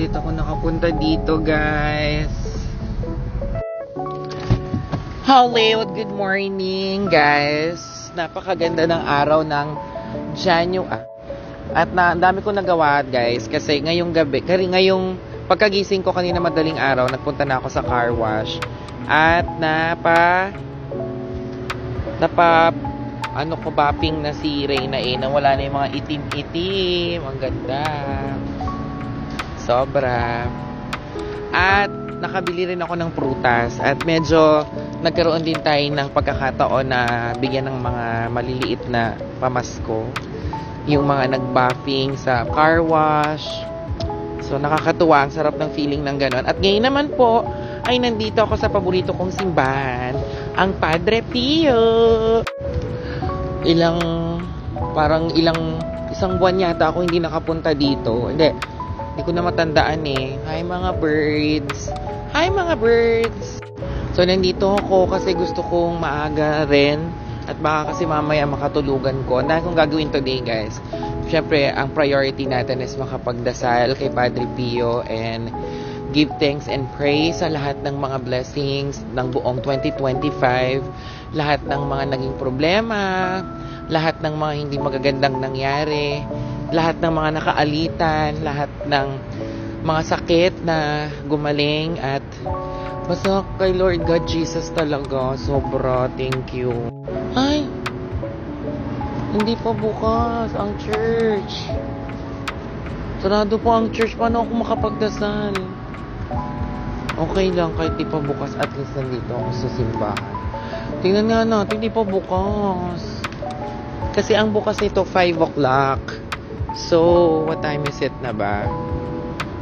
Bakit ako nakapunta dito, guys? Hello, good morning, guys. Napakaganda ng araw ng January. At ang dami ko nagawa, guys, kasi ngayong gabi, ngayong pagkagising ko kanina madaling araw, nagpunta na ako sa car wash. At bapping na si Reyna na wala na yung mga itim-itim. Ang ganda. Sobra. At nakabili rin ako ng prutas. At medyo nagkaroon din tayo ng pagkakataon na bigyan ng mga maliliit na pamasko. Yung mga nag-buffing sa car wash. So nakakatuwa. Ang sarap ng feeling ng ganon. At ngayon naman po, ay nandito ako sa paborito kong simbahan, ang Padre Pio. Isang buwan yata ako hindi nakapunta dito. Hindi ko na matandaan eh. Hi mga birds. Hi mga birds. So nandito ako kasi gusto kong maaga rin. At baka kasi mamaya makatulugan ko. Na kung gagawin today, guys. Siyempre, ang priority natin is makapagdasal kay Padre Pio and give thanks and praise sa lahat ng mga blessings ng buong 2025. Lahat ng mga naging problema, lahat ng mga hindi magagandang nangyari, lahat ng mga nakaalitan, lahat ng mga sakit na gumaling, at basta kay Lord God Jesus talaga, sobra, thank you. Ay, hindi pa bukas ang church. Sarado po ang church, paano ako makapagdasal? Okay lang, kahit di pa bukas, at least nandito ako sa simbahan. Tingnan nga natin, di pa bukas. Kasi ang bukas nito, 5 o'clock. So, what time is it na ba?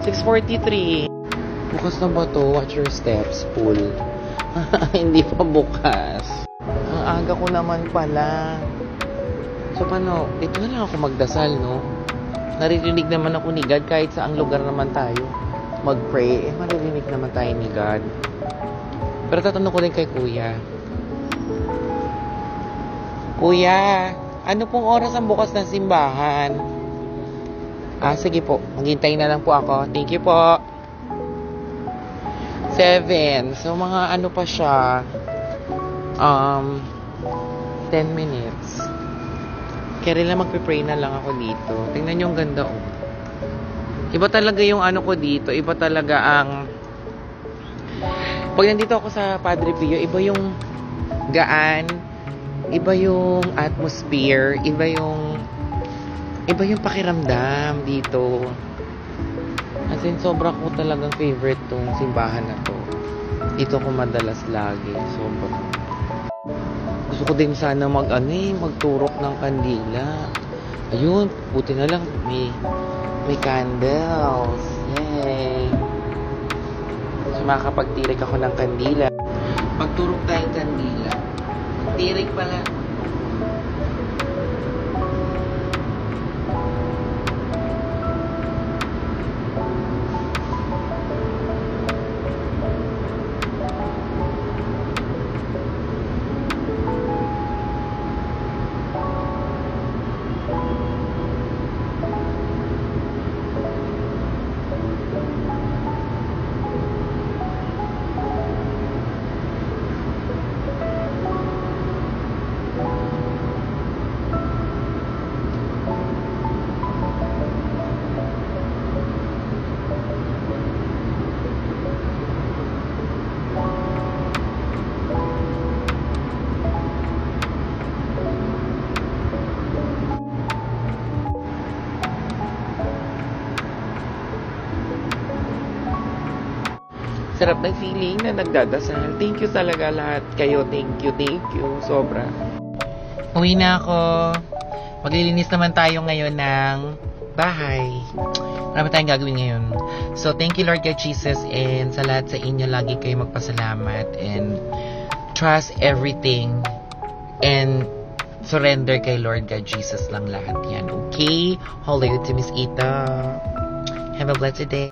6:43. Bukas na ba to? Watch your steps, pool. Hindi pa bukas. Ang aga ko naman pala. So, paano? Dito na lang ako magdasal, no? Naririnig naman ako ni God kahit saang lugar naman tayo mag-pray. Maririnig naman tayo ni God. Pero tatanong ko din kay Kuya. Kuya, ano pong oras ang bukas ng simbahan? Sige po. Maghintay na lang po ako. Thank you po. 7. So, mga ano pa siya? 10 minutes. Kaya rin lang magpipray na lang ako dito. Tingnan nyo, ang ganda, oh. Iba talaga yung ano ko dito. Iba talaga ang... Pag nandito ako sa Padre Pio, iba yung gaan, iba yung atmosphere, iba yung pakiramdam dito. As in, sobra ko talagang favorite tong simbahan na to. Dito ko madalas lagi. Sobra. Gusto ko din sana magturok ng kandila. Ayun, buti na lang may candles. Yay! So, makakapagtirik ako ng kandila. Magturok tayong kandila. Magtirik pala. Sarap ng feeling na nagdadasal. Thank you talaga lahat kayo. Thank you. Sobra. Uwi na ako. Maglilinis naman tayo ngayon ng bahay. Marami tayong gagawin ngayon. So, thank you Lord God Jesus, and sa lahat sa inyo, lagi kayo magpasalamat and trust everything and surrender kay Lord God Jesus lang lahat yan. Okay? Hold you to Miss Ita. Have a blessed day.